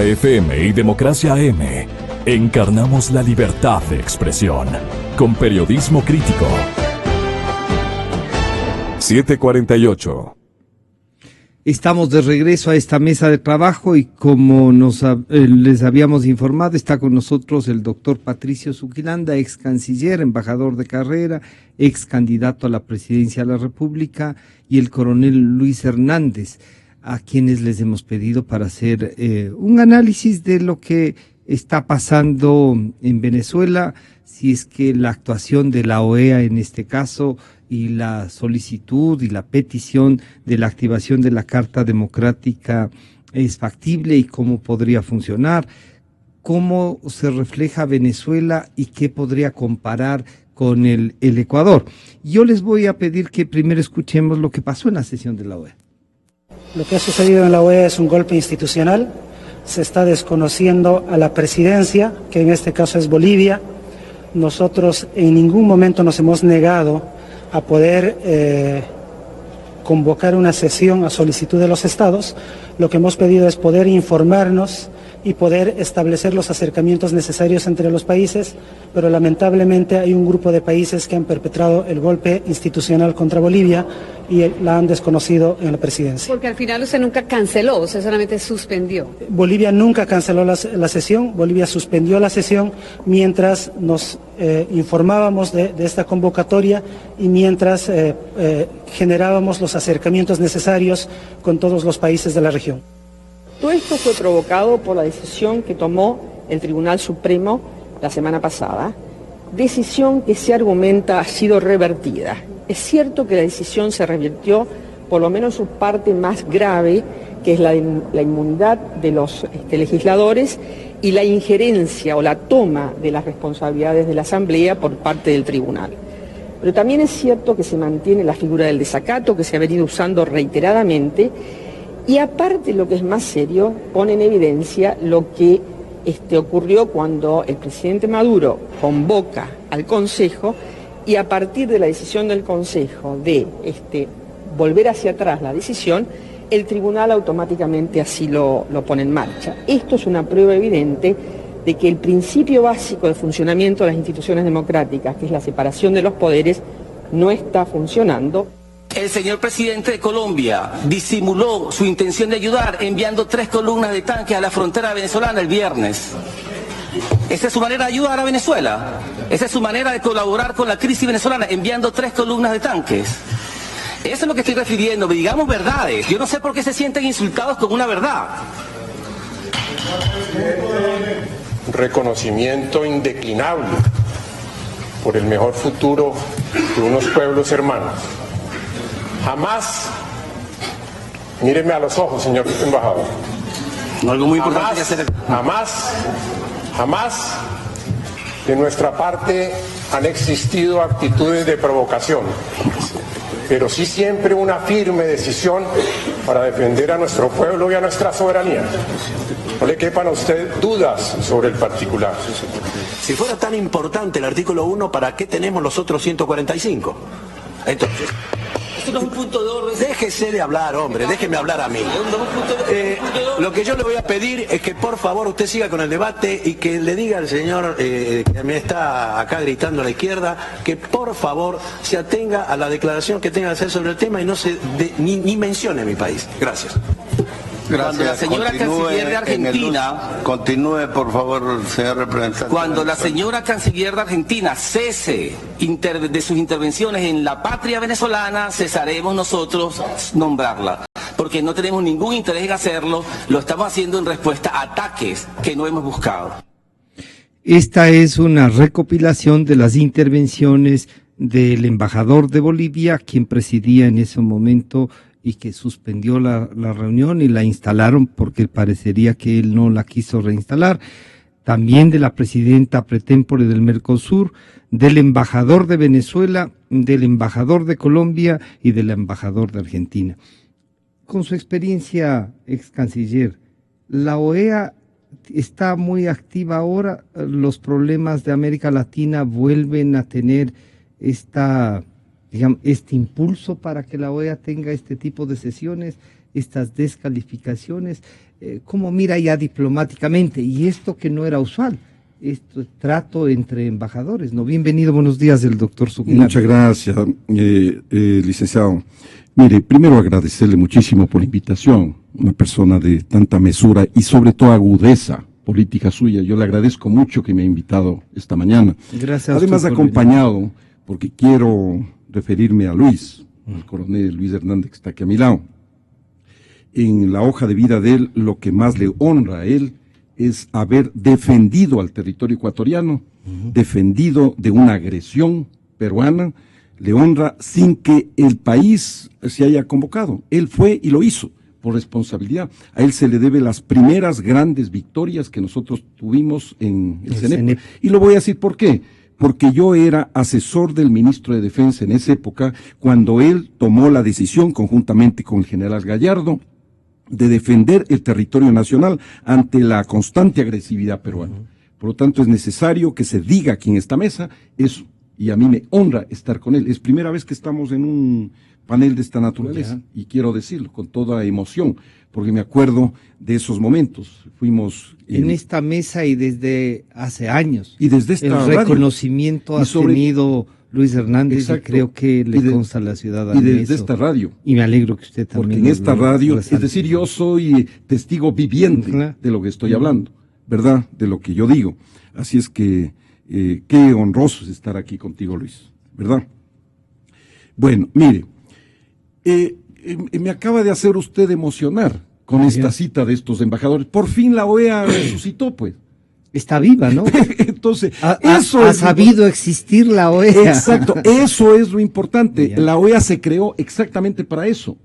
Democracia FM y Democracia AM encarnamos la libertad de expresión con periodismo crítico. 7:48. Estamos de regreso a esta mesa de trabajo y como les habíamos informado, está con nosotros el doctor Patricio Zuquilanda, ex canciller, embajador de carrera, ex candidato a la presidencia de la República, y el coronel Luis Hernández, a quienes les hemos pedido para hacer un análisis de lo que está pasando en Venezuela, si es que la actuación de la OEA en este caso y la solicitud y la petición de la activación de la Carta Democrática es factible y cómo podría funcionar, cómo se refleja Venezuela y qué podría comparar con el Ecuador. Yo les voy a pedir que primero escuchemos lo que pasó en la sesión de la OEA. Lo que ha sucedido en la OEA es un golpe institucional. Se está desconociendo a la presidencia, que en este caso es Bolivia. Nosotros en ningún momento nos hemos negado a poder convocar una sesión a solicitud de los estados. Lo que hemos pedido es poder informarnos y poder establecer los acercamientos necesarios entre los países, pero lamentablemente hay un grupo de países que han perpetrado el golpe institucional contra Bolivia y la han desconocido en la presidencia. Porque al final usted nunca canceló, usted solamente suspendió. Bolivia nunca canceló la sesión, Bolivia suspendió la sesión mientras nos informábamos de esta convocatoria y mientras generábamos los acercamientos necesarios con todos los países de la región. Todo esto fue provocado por la decisión que tomó el Tribunal Supremo la semana pasada, decisión que se argumenta ha sido revertida. Es cierto que la decisión se revirtió, por lo menos su parte más grave, que es la inmunidad de los legisladores y la injerencia o la toma de las responsabilidades de la Asamblea por parte del Tribunal. Pero también es cierto que se mantiene la figura del desacato, que se ha venido usando reiteradamente. Y aparte, lo que es más serio, pone en evidencia lo que ocurrió cuando el presidente Maduro convoca al Consejo y a partir de la decisión del Consejo de volver hacia atrás la decisión, el tribunal automáticamente así lo pone en marcha. Esto es una prueba evidente de que el principio básico de funcionamiento de las instituciones democráticas, que es la separación de los poderes, no está funcionando. El señor presidente de Colombia disimuló su intención de ayudar enviando 3 columnas de tanques a la frontera venezolana el viernes. ¿Esa es su manera de ayudar a Venezuela? ¿Esa es su manera de colaborar con la crisis venezolana enviando 3 columnas de tanques? Eso es lo que estoy refiriendo, digamos verdades. Yo no sé por qué se sienten insultados con una verdad. Reconocimiento indeclinable por el mejor futuro de unos pueblos hermanos. Jamás, míreme a los ojos, señor embajador. Algo muy importante que hacer. Jamás de nuestra parte han existido actitudes de provocación, pero sí siempre una firme decisión para defender a nuestro pueblo y a nuestra soberanía. No le quepan a usted dudas sobre el particular. Si fuera tan importante el artículo 1, ¿para qué tenemos los otros 145? Entonces... Esto no es un punto de orden. Déjese de hablar, hombre, déjeme hablar a mí. Lo que yo le voy a pedir es que por favor usted siga con el debate y que le diga al señor que me está acá gritando a la izquierda que por favor se atenga a la declaración que tenga que hacer sobre el tema y no se ni mencione mi país. Gracias. Cuando la señora canciller de Argentina... Continúe, por favor, señor representante. Cuando la señora canciller de Argentina cese de sus intervenciones en la patria venezolana, cesaremos nosotros nombrarla. Porque no tenemos ningún interés en hacerlo, lo estamos haciendo en respuesta a ataques que no hemos buscado. Esta es una recopilación de las intervenciones del embajador de Bolivia, quien presidía en ese momento y que suspendió la reunión y la instalaron porque parecería que él no la quiso reinstalar. También de la presidenta pretémpore del Mercosur, del embajador de Venezuela, del embajador de Colombia y del embajador de Argentina. Con su experiencia, ex canciller, la OEA está muy activa ahora. Los problemas de América Latina vuelven a tener este impulso para que la OEA tenga este tipo de sesiones, estas descalificaciones. ¿cómo mira ya diplomáticamente? Y esto que no era usual, este trato entre embajadores, ¿no? Bienvenido, buenos días, el doctor Zuquilanda. Muchas gracias, licenciado. Mire, primero agradecerle muchísimo por la invitación, una persona de tanta mesura y sobre todo agudeza política suya. Yo le agradezco mucho que me ha invitado esta mañana. Gracias. Además acompañado, porque quiero referirme a Luis, el coronel Luis Hernández, que está aquí a mi lado. En la hoja de vida de él, lo que más le honra a él es haber defendido al territorio ecuatoriano, defendido de una agresión peruana, le honra sin que el país se haya convocado. Él fue y lo hizo por responsabilidad. A él se le debe las primeras grandes victorias que nosotros tuvimos en el CENEP. Y lo voy a decir por qué. Porque yo era asesor del ministro de Defensa en esa época, cuando él tomó la decisión, conjuntamente con el general Gallardo, de defender el territorio nacional ante la constante agresividad peruana. Por lo tanto, es necesario que se diga aquí en esta mesa eso, y a mí me honra estar con él. Es primera vez que estamos en un panel de esta naturaleza, y quiero decirlo con toda emoción, porque me acuerdo de esos momentos. Fuimos en esta mesa y desde hace años. Y desde esta el reconocimiento ha tenido Luis Hernández. Exacto. Y creo que le consta a la ciudadanía. Y desde esta radio. Y me alegro que usted también. Porque en esta radio, es decir, yo soy testigo viviente de lo que estoy hablando, ¿verdad? De lo que yo digo. Así es que qué honroso es estar aquí contigo, Luis, ¿verdad? Bueno, mire, me acaba de hacer usted emocionar con esta cita de estos embajadores. Por fin la OEA resucitó, pues. Está viva, ¿no? Entonces, eso ha sabido existir la OEA. Exacto, eso es lo importante. La OEA se creó exactamente para eso,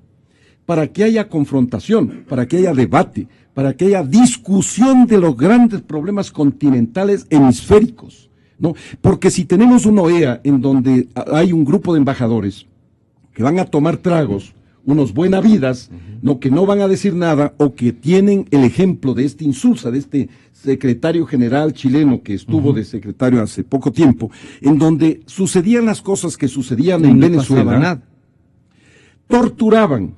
para que haya confrontación, para que haya debate, para que haya discusión de los grandes problemas continentales hemisféricos, ¿no? Porque si tenemos una OEA en donde hay un grupo de embajadores que van a tomar tragos, unos buenavidas, no, que no van a decir nada, o que tienen el ejemplo de este Insulza, de este secretario general chileno que estuvo de secretario hace poco tiempo, en donde sucedían las cosas que sucedían en Venezuela, torturaban,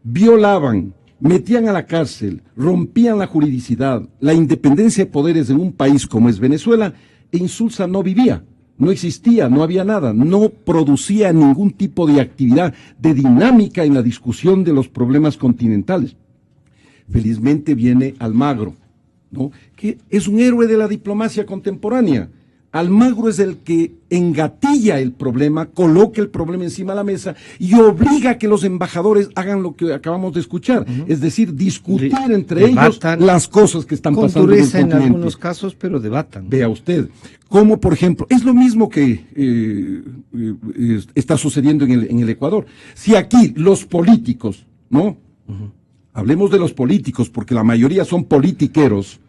violaban, metían a la cárcel, rompían la jurisdicción, la independencia de poderes en un país como es Venezuela, e Insulza no vivía. No existía, no había nada, no producía ningún tipo de actividad, de dinámica en la discusión de los problemas continentales. Felizmente viene Almagro, ¿no? Que es un héroe de la diplomacia contemporánea. Almagro es el que engatilla el problema, coloca el problema encima de la mesa y obliga a que los embajadores hagan lo que acabamos de escuchar, es decir, discutir entre ellos las cosas que están pasando en el continente. En algunos casos, pero debatan. Vea usted, como por ejemplo, es lo mismo que está sucediendo en el Ecuador. Si aquí los políticos, ¿no? Hablemos de los políticos, porque la mayoría son politiqueros.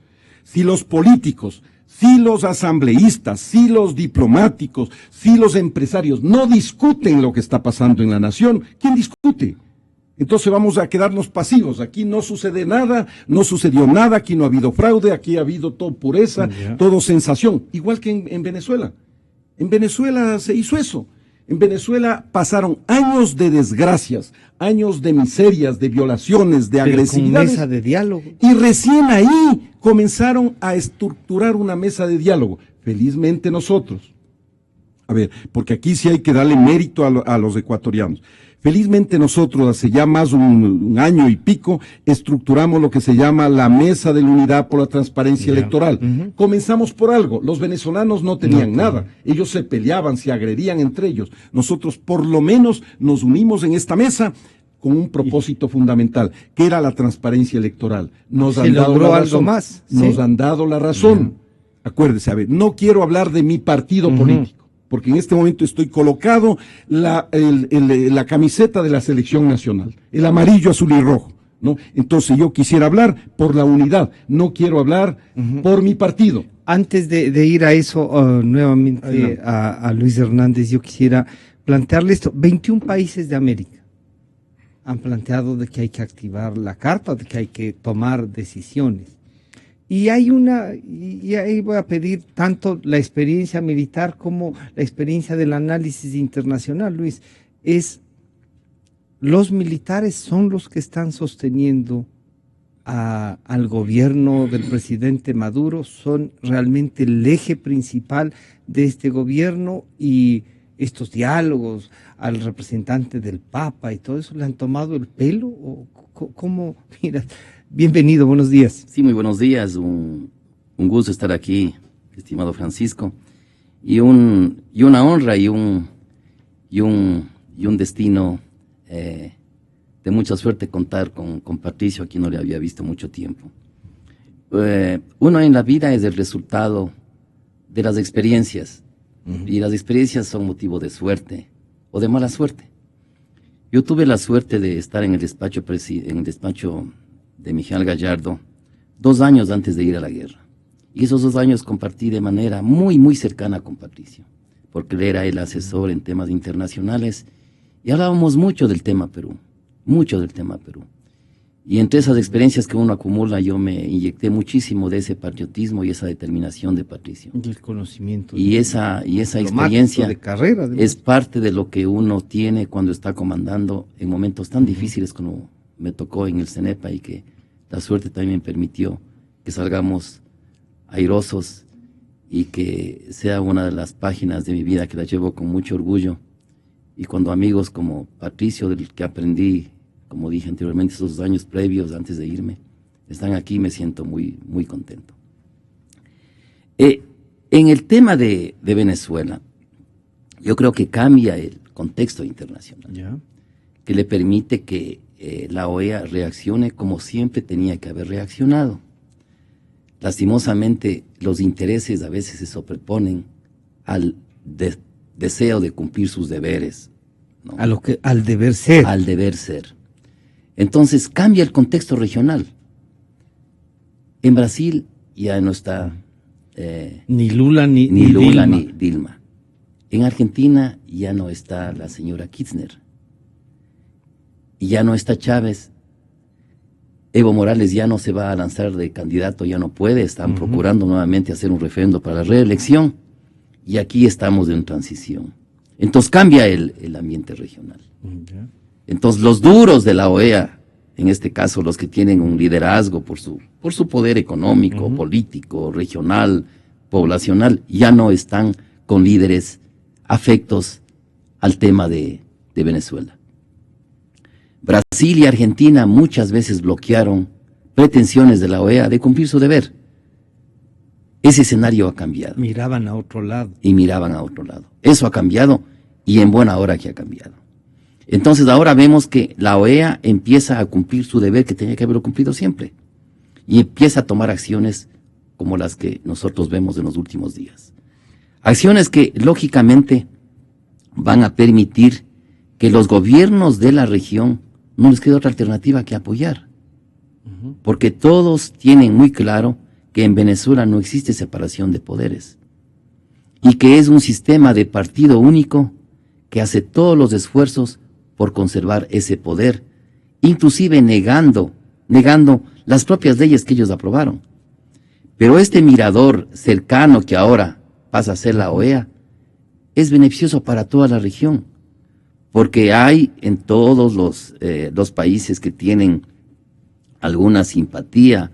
Si los políticos, si los asambleístas, si los diplomáticos, si los empresarios no discuten lo que está pasando en la nación, ¿quién discute? Entonces vamos a quedarnos pasivos. Aquí no sucede nada, no sucedió nada, aquí no ha habido fraude, aquí ha habido todo pureza, todo sensación. Igual que en Venezuela. En Venezuela se hizo eso. En Venezuela pasaron años de desgracias, años de miserias, de violaciones, de agresividades. Mesa de diálogo. Y recién ahí comenzaron a estructurar una mesa de diálogo. Felizmente nosotros. A ver, porque aquí sí hay que darle mérito a los ecuatorianos. Felizmente nosotros, hace ya más un año y pico, estructuramos lo que se llama la Mesa de la Unidad por la Transparencia Electoral. Comenzamos por algo. Los venezolanos no tenían nada. Ellos se peleaban, se agredían entre ellos. Nosotros por lo menos nos unimos en esta mesa con un propósito fundamental, que era la transparencia electoral. Nos han dado la razón. Algo más. Nos han dado la razón. Acuérdese, a ver, no quiero hablar de mi partido político, porque en este momento estoy colocado la camiseta de la selección nacional, el amarillo, azul y rojo, ¿no? Entonces yo quisiera hablar por la unidad, no quiero hablar por mi partido. Antes de ir a eso, nuevamente a Luis Hernández, yo quisiera plantearle esto. 21 países de América han planteado de que hay que activar la carta, de que hay que tomar decisiones. Y hay y ahí voy a pedir tanto la experiencia militar como la experiencia del análisis internacional, Luis. Los militares son los que están sosteniendo al gobierno del presidente Maduro son realmente el eje principal de este gobierno, y estos diálogos al representante del Papa y todo eso, ¿le han tomado el pelo? ¿O cómo? Mira, bienvenido, buenos días. Sí, muy buenos días, un gusto estar aquí, estimado Francisco, y una honra y un destino de mucha suerte contar con Patricio, a quien no le había visto mucho tiempo. Uno en la vida es el resultado de las experiencias, y las experiencias son motivo de suerte o de mala suerte. Yo tuve la suerte de estar en el despacho de Miguel Gallardo 2 años antes de ir a la guerra, y esos 2 años compartí de manera muy, muy cercana con Patricio, porque él era el asesor en temas internacionales, y hablábamos mucho del tema Perú. Y entre esas experiencias que uno acumula, yo me inyecté muchísimo de ese patriotismo y esa determinación de Patricio. Y el conocimiento. Y esa experiencia de carrera, es parte de lo que uno tiene cuando está comandando en momentos tan difíciles como me tocó en el CENEPA, y que la suerte también me permitió que salgamos airosos, y que sea una de las páginas de mi vida que la llevo con mucho orgullo. Y cuando amigos como Patricio, del que aprendí, como dije anteriormente, esos años previos antes de irme, están aquí, me siento muy, muy contento. En el tema de Venezuela, yo creo que cambia el contexto internacional, que le permite que la OEA reaccione como siempre tenía que haber reaccionado. Lastimosamente, los intereses a veces se sobreponen al deseo de cumplir sus deberes, ¿no? Al deber ser. Al deber ser. Entonces cambia el contexto regional. En Brasil ya no está ni Lula ni Dilma. En Argentina ya no está la señora Kirchner. Y ya no está Chávez. Evo Morales ya no se va a lanzar de candidato, ya no puede. Están procurando nuevamente hacer un referendo para la reelección. Y aquí estamos en transición. Entonces cambia el ambiente regional. Entonces los duros de la OEA, en este caso los que tienen un liderazgo por su poder económico, político, regional, poblacional, ya no están con líderes afectos al tema de Venezuela. Brasil y Argentina muchas veces bloquearon pretensiones de la OEA de cumplir su deber. Ese escenario ha cambiado. Miraban a otro lado. Eso ha cambiado, y en buena hora que ha cambiado. Entonces ahora vemos que la OEA empieza a cumplir su deber, que tenía que haberlo cumplido siempre, y empieza a tomar acciones como las que nosotros vemos en los últimos días. Acciones que lógicamente van a permitir que los gobiernos de la región no les quede otra alternativa que apoyar, porque todos tienen muy claro que en Venezuela no existe separación de poderes, y que es un sistema de partido único que hace todos los esfuerzos por conservar ese poder, inclusive negando las propias leyes que ellos aprobaron. Pero este mirador cercano que ahora pasa a ser la OEA es beneficioso para toda la región, porque hay en todos los países que tienen alguna simpatía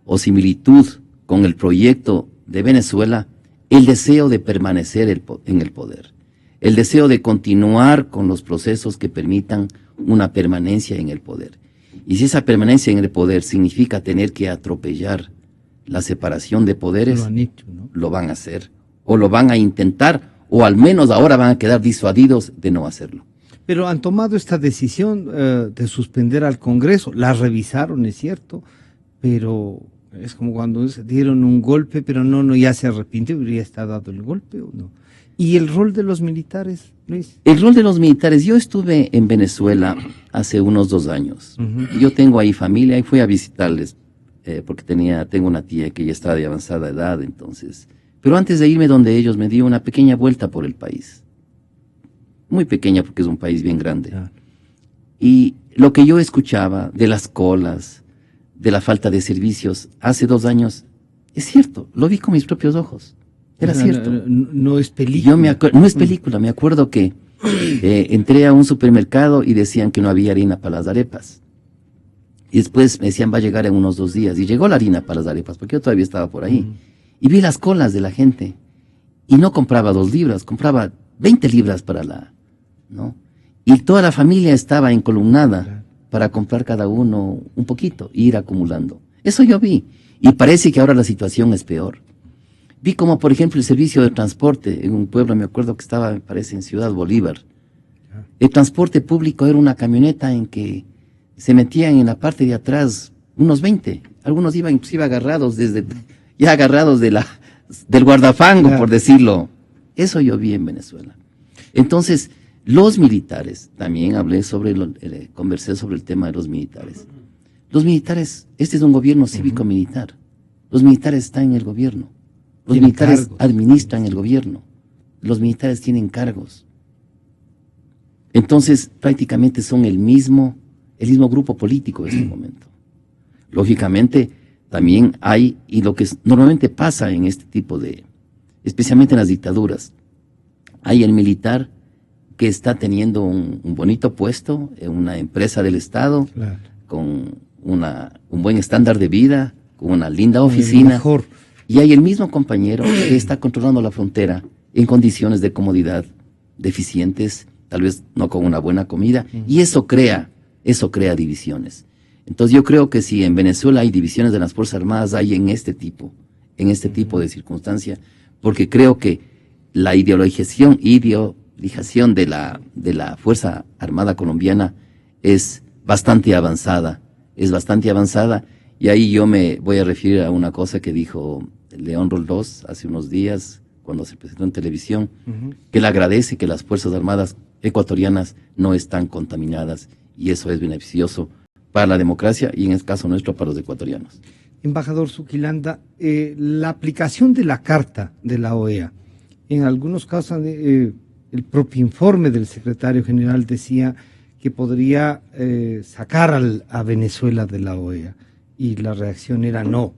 o similitud con el proyecto de Venezuela, el deseo de permanecer en el poder, el deseo de continuar con los procesos que permitan una permanencia en el poder. Y si esa permanencia en el poder significa tener que atropellar la separación de poderes, lo han hecho, ¿no? Lo van a hacer, o lo van a intentar, o al menos ahora van a quedar disuadidos de no hacerlo. Pero han tomado esta decisión de suspender al Congreso, la revisaron, es cierto, pero es como cuando dieron un golpe, pero no, ya se arrepintió, ¿ya está dado el golpe o no? ¿Y el rol de los militares, Luis? El rol de los militares, yo estuve en Venezuela hace unos 2 años. Yo tengo ahí familia y fui a visitarles, porque tengo una tía que ya está de avanzada edad, entonces. Pero antes de irme donde ellos, me dio una pequeña vuelta por el país. Muy pequeña porque es un país bien grande. Y lo que yo escuchaba de las colas, de la falta de servicios, hace 2 años, es cierto, lo vi con mis propios ojos. Era cierto. No es película. No es película. Me acuerdo que entré a un supermercado y decían que no había harina para las arepas. Y después me decían, va a llegar en unos 2 días. Y llegó la harina para las arepas, porque yo todavía estaba por ahí. Y vi las colas de la gente. Y no compraba 2 libras, compraba 20 libras para ¿no? Y toda la familia estaba encolumnada para comprar cada uno un poquito e ir acumulando. Eso yo vi. Y parece que ahora la situación es peor. Vi como, por ejemplo, el servicio de transporte en un pueblo, me acuerdo que estaba, me parece, en Ciudad Bolívar. El transporte público era una camioneta en que se metían en la parte de atrás unos 20. Algunos iban inclusive agarrados agarrados del guardafango, por decirlo. Eso yo vi en Venezuela. Entonces, los militares, también conversé sobre el tema de los militares. Los militares, este es un gobierno cívico-militar. Los militares están en el gobierno. Los militares administran el gobierno. Los militares tienen cargos. Entonces, prácticamente son el mismo grupo político en este momento. Lógicamente, también hay, y lo que normalmente pasa en este tipo especialmente en las dictaduras, hay el militar que está teniendo un bonito puesto en una empresa del Estado, con un buen estándar de vida, con una linda oficina, y hay el mismo compañero que está controlando la frontera en condiciones de comodidad deficientes, tal vez no con una buena comida, y eso crea divisiones. Entonces yo creo que si en Venezuela hay divisiones de las Fuerzas Armadas, hay en este tipo de circunstancia, porque creo que la ideologización de la Fuerza Armada colombiana es bastante avanzada, y ahí yo me voy a referir a una cosa que dijo León Roldós hace unos días, cuando se presentó en televisión, que le agradece que las Fuerzas Armadas ecuatorianas no están contaminadas, y eso es beneficioso para la democracia y en el caso nuestro para los ecuatorianos. Embajador Zuquilanda, la aplicación de la Carta de la OEA, en algunos casos el propio informe del secretario general decía que podría sacar a Venezuela de la OEA, y la reacción era no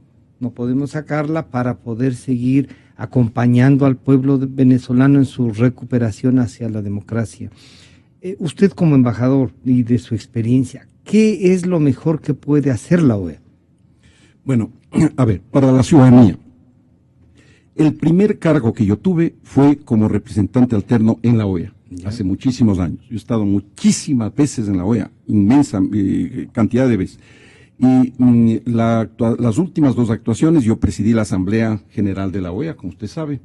podemos sacarla para poder seguir acompañando al pueblo venezolano en su recuperación hacia la democracia. Usted como embajador y de su experiencia, ¿qué es lo mejor que puede hacer la OEA? Bueno, a ver, para la ciudadanía, el primer cargo que yo tuve fue como representante alterno en la OEA, hace muchísimos años. Yo he estado muchísimas veces en la OEA, inmensa cantidad de veces. Y las últimas 2 actuaciones, yo presidí la Asamblea General de la OEA, como usted sabe,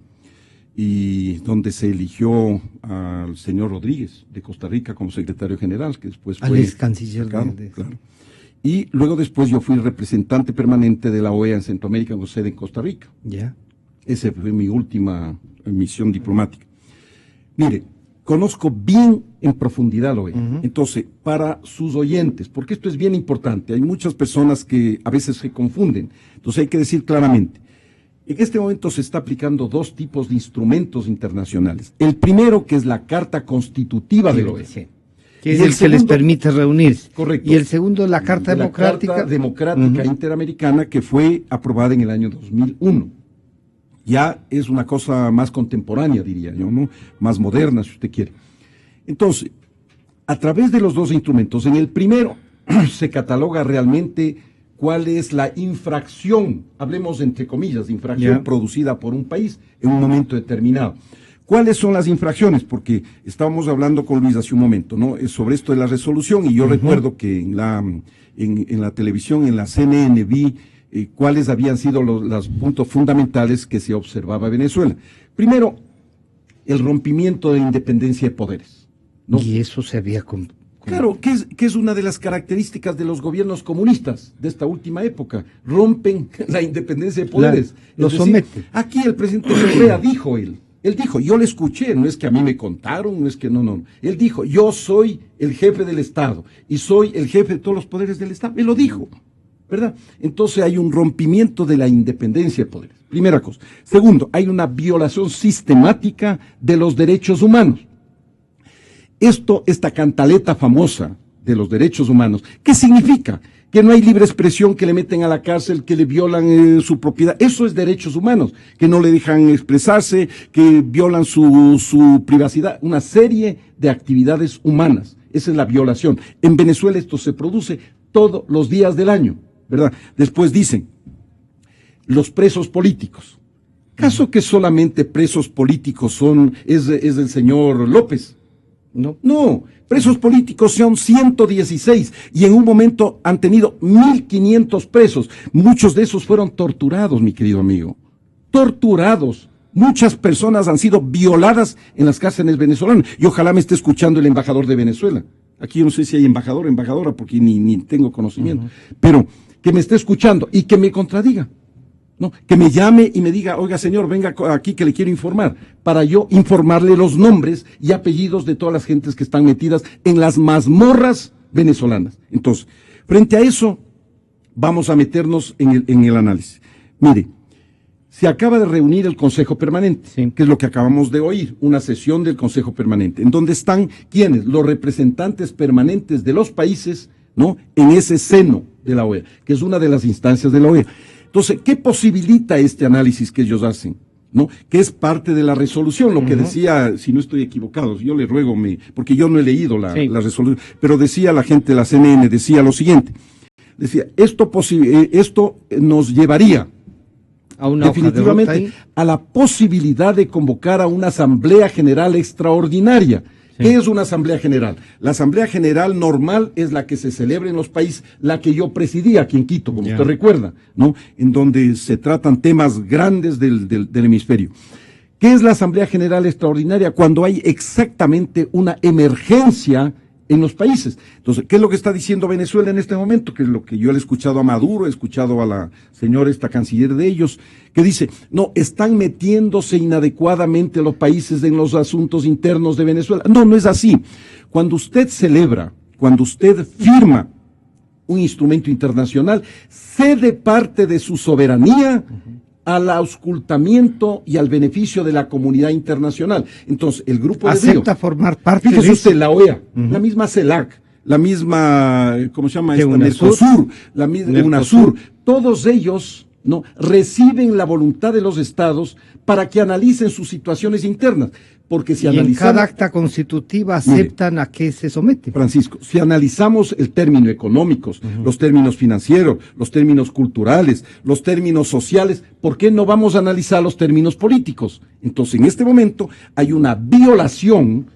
y donde se eligió al señor Rodríguez de Costa Rica como secretario general, que después fue... Al ex canciller. Claro. Y luego después yo fui representante permanente de la OEA en Centroamérica, con sede en Costa Rica. Esa fue mi última misión diplomática. Mire, conozco bien en profundidad la OEA. Entonces, para sus oyentes, porque esto es bien importante, hay muchas personas que a veces se confunden, entonces hay que decir claramente, en este momento se está aplicando 2 tipos de instrumentos internacionales. El primero, que es la Carta Constitutiva de la OEA. Que es el que les permite reunirse. Correcto. Y el segundo, la Carta Democrática. La Carta Democrática Interamericana, que fue aprobada en el año 2001. Ya es una cosa más contemporánea, diría yo, ¿no? Más moderna, si usted quiere. Entonces, a través de los 2 instrumentos, en el primero se cataloga realmente cuál es la infracción, hablemos entre comillas, de infracción producida por un país en un momento determinado. ¿Cuáles son las infracciones? Porque estábamos hablando con Luis hace un momento, ¿no? Sobre esto de la resolución, y yo recuerdo que en la televisión, en la CNN, vi cuáles habían sido los puntos fundamentales que se observaba en Venezuela. Primero, el rompimiento de la independencia de poderes, ¿no? Y eso se había... Claro, que es una de las características de los gobiernos comunistas de esta última época. Rompen la independencia de poderes. Lo someten. Aquí el presidente Correa dijo él dijo, yo le escuché, no es que a mí me contaron, no es que no. Él dijo, yo soy el jefe del Estado y soy el jefe de todos los poderes del Estado. Él lo dijo, ¿verdad? Entonces hay un rompimiento de la independencia de poderes. Primera cosa. Segundo, hay una violación sistemática de los derechos humanos. Esta cantaleta famosa de los derechos humanos, ¿qué significa? Que no hay libre expresión, que le meten a la cárcel, que le violan su propiedad. Eso es derechos humanos, que no le dejan expresarse, que violan su privacidad, una serie de actividades humanas. Esa es la violación. En Venezuela esto se produce todos los días del año, ¿verdad? Después dicen, los presos políticos. ¿Caso que solamente presos políticos es el señor López? No, presos políticos son 116 y en un momento han tenido 1.500 presos. Muchos de esos fueron torturados, mi querido amigo. Torturados. Muchas personas han sido violadas en las cárceles venezolanas. Y ojalá me esté escuchando el embajador de Venezuela. Aquí yo no sé si hay embajador o embajadora porque ni tengo conocimiento. Pero que me esté escuchando y que me contradiga. ¿No? Que me llame y me diga, oiga señor, venga aquí que le quiero informar, para yo informarle los nombres y apellidos de todas las gentes que están metidas en las mazmorras venezolanas. Entonces, frente a eso, vamos a meternos en el análisis. Mire, se acaba de reunir el Consejo Permanente, que es lo que acabamos de oír, una sesión del Consejo Permanente, en donde están, ¿quiénes? Los representantes permanentes de los países, ¿no? En ese seno de la OEA, que es una de las instancias de la OEA. Entonces, ¿qué posibilita este análisis que ellos hacen? ¿No? Que es parte de la resolución, lo que decía, si no estoy equivocado, yo le ruego, porque yo no he leído la resolución, pero decía la gente de la CNN, decía lo siguiente, decía, esto nos llevaría a una definitivamente a la posibilidad de convocar a una asamblea general extraordinaria. ¿Qué es una asamblea general? La asamblea general normal es la que se celebra en los países, la que yo presidí aquí en Quito, como usted recuerda, ¿no? En donde se tratan temas grandes del hemisferio. ¿Qué es la asamblea general extraordinaria? Cuando hay exactamente una emergencia en los países. Entonces, ¿qué es lo que está diciendo Venezuela en este momento? Que es lo que yo le he escuchado a Maduro, he escuchado a la señora canciller de ellos, que dice, no, están metiéndose inadecuadamente los países en los asuntos internos de Venezuela. No, no es así. Cuando usted celebra, cuando usted firma un instrumento internacional, cede parte de su soberanía al auscultamiento y al beneficio de la comunidad internacional. Entonces, el grupo de Río acepta formar parte de usted, la OEA, la misma CELAC, la misma, ¿cómo se llama esta? Mercosur, la misma UNASUR, todos ellos, ¿no? Reciben la voluntad de los estados para que analicen sus situaciones internas. Porque si analizamos, en cada acta constitutiva aceptan a qué se somete. Francisco, si analizamos el término económicos, los términos financieros, los términos culturales, los términos sociales, ¿por qué no vamos a analizar los términos políticos? Entonces, en este momento hay una violación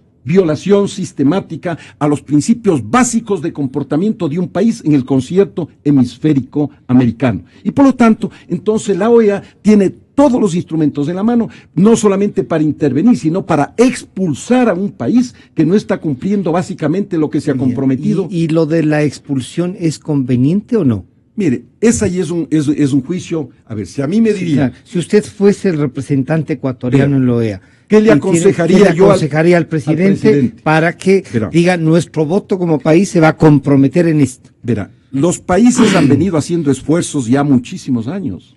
sistemática a los principios básicos de comportamiento de un país en el concierto hemisférico americano. Y por lo tanto, entonces la OEA tiene todos los instrumentos en la mano, no solamente para intervenir, sino para expulsar a un país que no está cumpliendo básicamente lo que se ha comprometido. ¿Y lo de la expulsión es conveniente o no? Mire, esa ahí es un juicio, a ver, si a mí me diría... Si usted fuese el representante ecuatoriano en la OEA, ¿qué le aconsejaría yo al presidente para que diga, nuestro voto como país se va a comprometer en esto? Verá, los países han venido haciendo esfuerzos ya muchísimos años.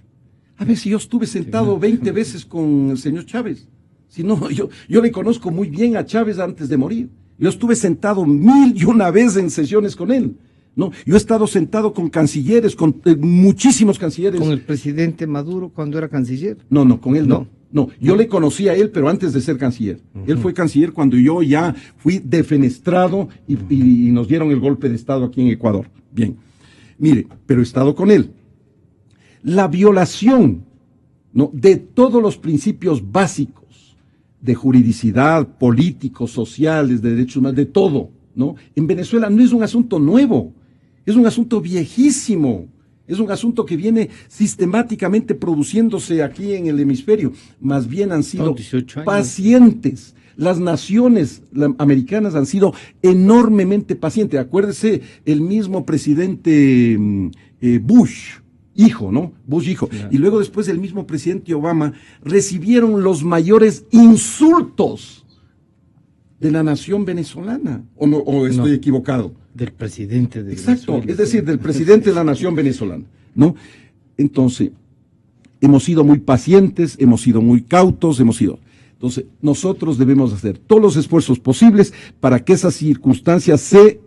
A ver, si yo estuve sentado 20 veces con el señor Chávez. Si no, yo le conozco muy bien a Chávez antes de morir. Yo estuve sentado 1001 veces en sesiones con él. No, yo he estado sentado con cancilleres, con muchísimos cancilleres. ¿Con el presidente Maduro cuando era canciller? No, con él no. No, yo le conocí a él, pero antes de ser canciller. Él fue canciller cuando yo ya fui defenestrado y nos dieron el golpe de Estado aquí en Ecuador. Bien, mire, pero he estado con él. La violación, ¿no?, de todos los principios básicos de juridicidad, políticos, sociales, de derechos humanos, de todo, ¿no? En Venezuela no es un asunto nuevo, es un asunto viejísimo. Es un asunto que viene sistemáticamente produciéndose aquí en el hemisferio. Más bien han sido pacientes. Las naciones americanas han sido enormemente pacientes. Acuérdese, el mismo presidente Bush, hijo, ¿no? Bush, hijo. Yeah. Y luego después el mismo presidente Obama recibieron los mayores insultos de la nación venezolana. ¿O estoy equivocado? Del presidente de Exacto, Venezuela. es decir, del presidente de la nación venezolana, ¿no? Entonces, hemos sido muy pacientes, hemos sido muy cautos, Entonces, nosotros debemos hacer todos los esfuerzos posibles para que esas circunstancias se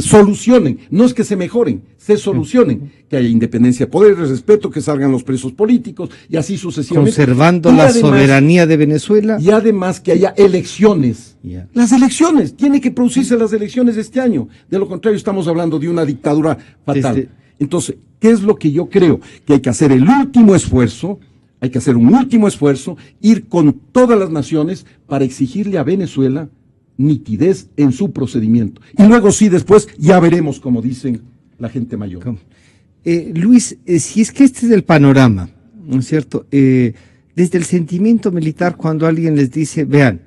solucionen. No es que se mejoren, se solucionen. Que haya independencia de poderes, respeto, que salgan los presos políticos y así sucesivamente. Conservando la soberanía de Venezuela. Y además que haya elecciones. Las elecciones, tiene que producirse las elecciones de este año. De lo contrario, estamos hablando de una dictadura fatal. Entonces, ¿qué es lo que yo creo? Que hay que hacer el último esfuerzo. Hay que hacer un último esfuerzo, ir con todas las naciones para exigirle a Venezuela nitidez en su procedimiento. Y luego sí, después ya veremos, como dicen la gente mayor. Luis, si es que este es el panorama, ¿no es cierto? Desde el sentimiento militar, cuando alguien les dice, vean,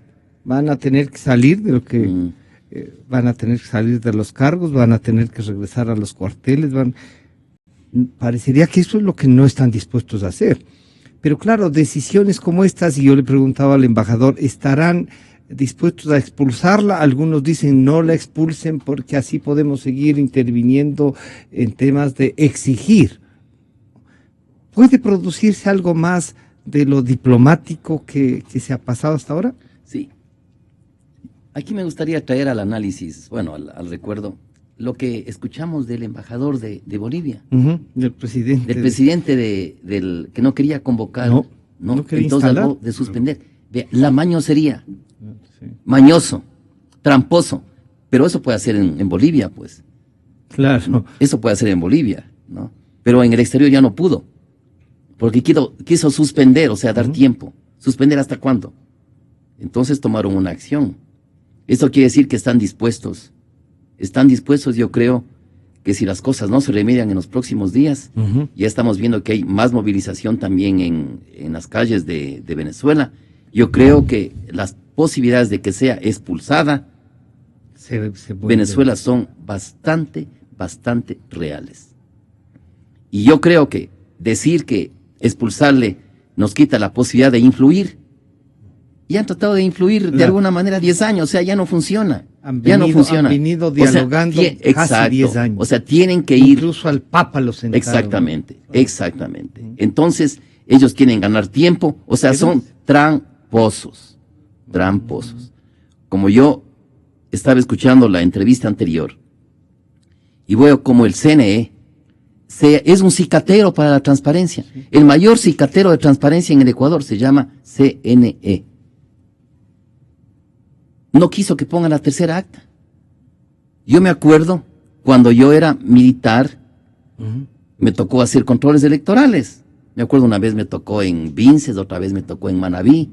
van a tener que salir de lo que... van a tener que salir de los cargos, van a tener que regresar a los cuarteles, parecería que eso es lo que no están dispuestos a hacer. Pero claro, decisiones como estas, y yo le preguntaba al embajador, ¿estarán dispuestos a expulsarla? Algunos dicen no la expulsen porque así podemos seguir interviniendo en temas de exigir. ¿Puede producirse algo más de lo diplomático que se ha pasado hasta ahora? Sí. Aquí me gustaría traer al análisis, bueno, al recuerdo, lo que escuchamos del embajador de Bolivia. Del presidente. Del presidente del que no quería convocar. No quería entonces instalar. De suspender. La mañosería. Mañoso, tramposo. Pero eso puede hacer en Bolivia, pues. Claro. Eso puede hacer en Bolivia, ¿no? Pero en el exterior ya no pudo. Porque quiso suspender, o sea, dar tiempo. ¿Suspender hasta cuándo? Entonces tomaron una acción. Eso quiere decir que están dispuestos. Están dispuestos, yo creo, que si las cosas no se remedian en los próximos días, ya estamos viendo que hay más movilización también en las calles de Venezuela. Yo creo que las posibilidades de que sea expulsada Venezuela son bastante reales. Y yo creo que decir que expulsarle nos quita la posibilidad de influir, y han tratado de influir de alguna manera 10 años, o sea, ya no funciona. Han venido dialogando casi 10 años. O sea, tienen que ir. Incluso al Papa los sentaron. Exactamente. Entonces, ellos quieren ganar tiempo, o sea, son tramposos. Como yo estaba escuchando la entrevista anterior, y veo como el CNE es un cicatero para la transparencia. El mayor cicatero de transparencia en el Ecuador se llama CNE. No quiso que pongan la tercera acta. Yo me acuerdo, cuando yo era militar, me tocó hacer controles electorales. Me acuerdo una vez me tocó en Vinces, otra vez me tocó en Manabí.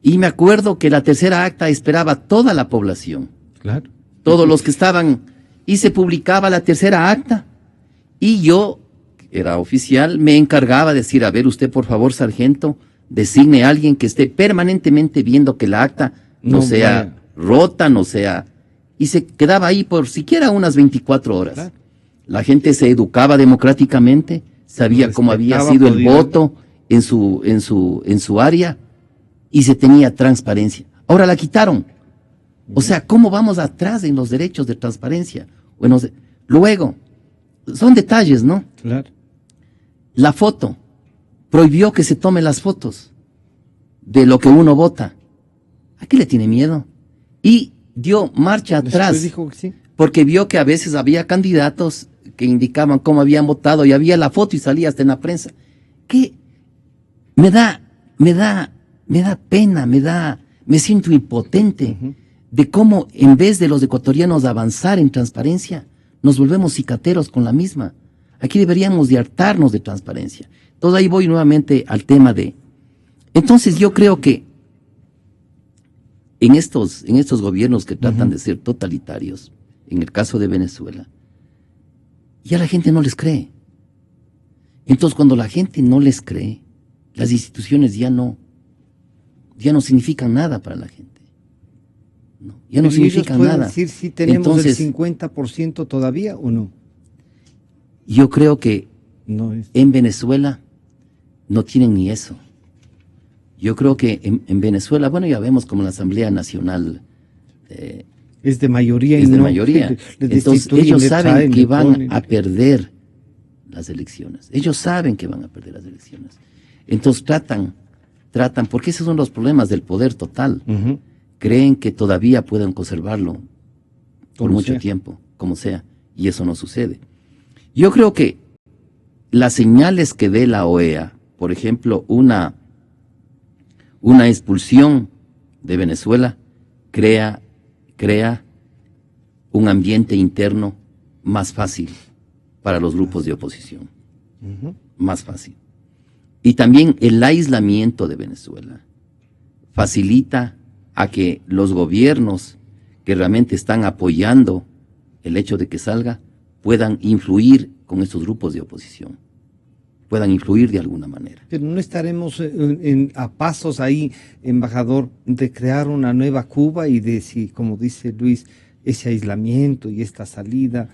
Y me acuerdo que la tercera acta esperaba toda la población. Claro. Todos los que estaban, y se publicaba la tercera acta. Y yo, que era oficial, me encargaba de decir, a ver, usted por favor, sargento, designe a alguien que esté permanentemente viendo que la acta no sea rota, no sea... Y se quedaba ahí por siquiera unas 24 horas. Claro. La gente se educaba democráticamente, sabía cómo había sido el voto en su área, y se tenía transparencia. Ahora la quitaron. O sea, ¿cómo vamos atrás en los derechos de transparencia? Bueno, luego, son detalles, ¿no? Claro. La foto. Prohibió que se tomen las fotos de lo que uno vota. ¿A qué le tiene miedo? Y dio marcha atrás, dijo que sí, porque vio que a veces había candidatos que indicaban cómo habían votado y había la foto y salía hasta en la prensa. ¿Qué? Me da pena, me siento impotente de cómo en vez de los ecuatorianos avanzar en transparencia, nos volvemos cicateros con la misma. Aquí deberíamos de hartarnos de transparencia. Entonces ahí voy nuevamente al tema de... Entonces yo creo que en estos gobiernos que tratan de ser totalitarios, en el caso de Venezuela, ya la gente no les cree. Entonces cuando la gente no les cree, las instituciones ya no significan nada para la gente. No, ya no significan nada. Decir si tenemos entonces, el 50% todavía o no. Yo creo que en Venezuela no tienen ni eso. Yo creo que en Venezuela, bueno, ya vemos como la Asamblea Nacional es de mayoría. Es de mayoría. Entonces ellos saben que van a perder las elecciones. Ellos saben que van a perder las elecciones. Entonces tratan tratan, porque esos son los problemas del poder total, creen que todavía pueden conservarlo por mucho tiempo, como sea, y eso no sucede. Yo creo que las señales que dé la OEA, por ejemplo, una expulsión de Venezuela, crea un ambiente interno más fácil para los grupos de oposición. Más fácil. Y también el aislamiento de Venezuela facilita a que los gobiernos que realmente están apoyando el hecho de que salga puedan influir con estos grupos de oposición, puedan influir de alguna manera. Pero no estaremos a pasos ahí, embajador, de crear una nueva Cuba y de, si, como dice Luis, ese aislamiento y esta salida,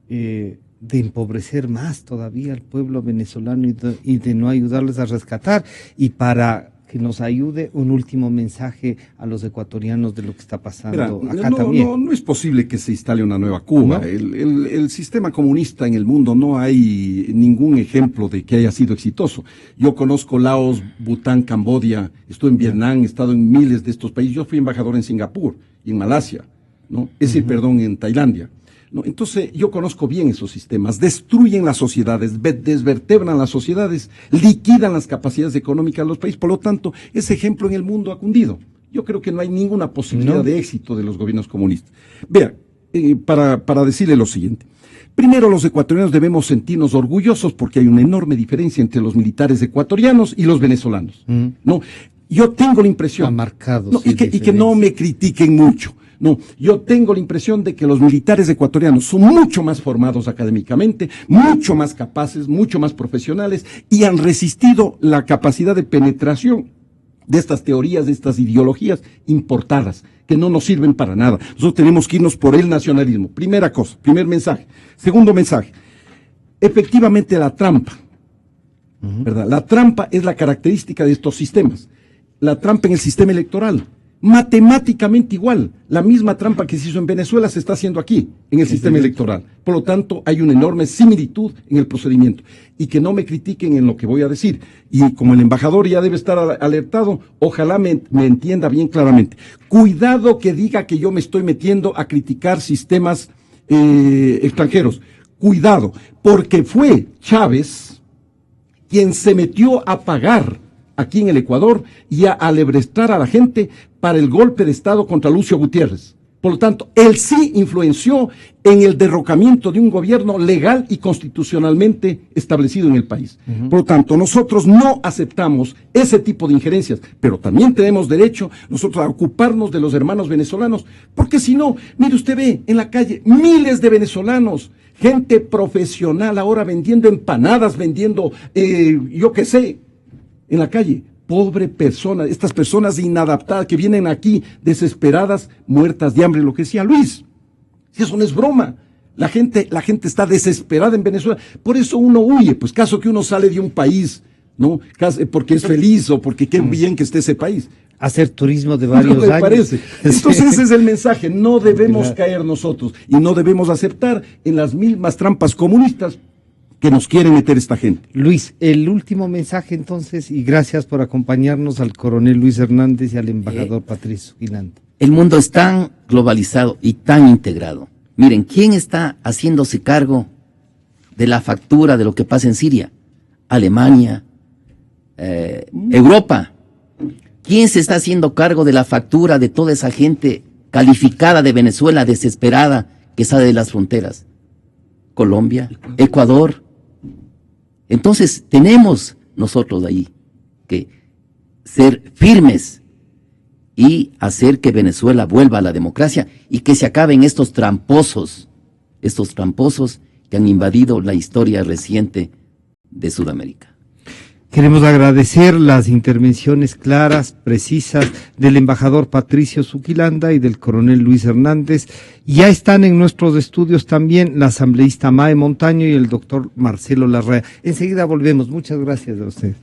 de empobrecer más todavía al pueblo venezolano y de no ayudarles a rescatar. Y para que nos ayude, un último mensaje a los ecuatorianos de lo que está pasando acá también. No es posible que se instale una nueva Cuba. ¿No? El sistema comunista en el mundo, no hay ningún ejemplo de que haya sido exitoso. Yo conozco Laos, Bután, Camboya, estuve en Vietnam, he estado en miles de estos países. Yo fui embajador en Singapur y en Malasia, ¿no? En Tailandia. ¿No? Entonces, yo conozco bien esos sistemas, destruyen las sociedades, desvertebran las sociedades, liquidan las capacidades económicas de los países, por lo tanto, ese ejemplo en el mundo ha cundido. Yo creo que no hay ninguna posibilidad de éxito de los gobiernos comunistas. Vea, para decirle lo siguiente. Primero, los ecuatorianos debemos sentirnos orgullosos porque hay una enorme diferencia entre los militares ecuatorianos y los venezolanos. ¿No? Yo tengo la impresión, y que no me critiquen mucho. No, yo tengo la impresión de que los militares ecuatorianos son mucho más formados académicamente, mucho más capaces, mucho más profesionales y han resistido la capacidad de penetración de estas teorías, de estas ideologías importadas, que no nos sirven para nada. Nosotros tenemos que irnos por el nacionalismo. Primera cosa, primer mensaje. Segundo mensaje, efectivamente la trampa, ¿verdad? La trampa es la característica de estos sistemas. La trampa en el sistema electoral. Matemáticamente igual, la misma trampa que se hizo en Venezuela se está haciendo aquí, en el sistema electoral. Por lo tanto, hay una enorme similitud en el procedimiento. Y que no me critiquen en lo que voy a decir. Y como el embajador ya debe estar alertado, ojalá me entienda bien claramente. Cuidado que diga que yo me estoy metiendo a criticar sistemas extranjeros. Cuidado, porque fue Chávez quien se metió a pagar aquí en el Ecuador y a alebrestar a la gente para el golpe de Estado contra Lucio Gutiérrez. Por lo tanto, él sí influenció en el derrocamiento de un gobierno legal y constitucionalmente establecido en el país. Por lo tanto, nosotros no aceptamos ese tipo de injerencias, pero también tenemos derecho nosotros a ocuparnos de los hermanos venezolanos, porque si no, mire, usted ve en la calle miles de venezolanos, gente profesional ahora vendiendo empanadas, vendiendo, yo qué sé, en la calle, pobre persona, estas personas inadaptadas que vienen aquí desesperadas, muertas de hambre, lo que decía Luis. Si eso no es broma, la gente está desesperada en Venezuela, por eso uno huye, pues caso que uno sale de un país, ¿no? Porque es feliz o porque qué bien que esté ese país. Hacer turismo de varios años. Parece. Entonces ese es el mensaje, no debemos caer nosotros y no debemos aceptar en las mismas trampas comunistas que nos quiere meter esta gente. Luis, el último mensaje entonces, y gracias por acompañarnos al coronel Luis Hernández y al embajador Patricio Suquilanda. El mundo es tan globalizado y tan integrado. Miren, ¿quién está haciéndose cargo de la factura de lo que pasa en Siria? Alemania, Europa. ¿Quién se está haciendo cargo de la factura de toda esa gente calificada de Venezuela, desesperada, que sale de las fronteras? Colombia, Ecuador. Entonces tenemos nosotros ahí que ser firmes y hacer que Venezuela vuelva a la democracia y que se acaben estos tramposos que han invadido la historia reciente de Sudamérica. Queremos agradecer las intervenciones claras, precisas del embajador Patricio Suquilanda y del coronel Luis Hernández. Ya están en nuestros estudios también la asambleísta Mae Montaño y el doctor Marcelo Larrea. Enseguida volvemos. Muchas gracias a ustedes.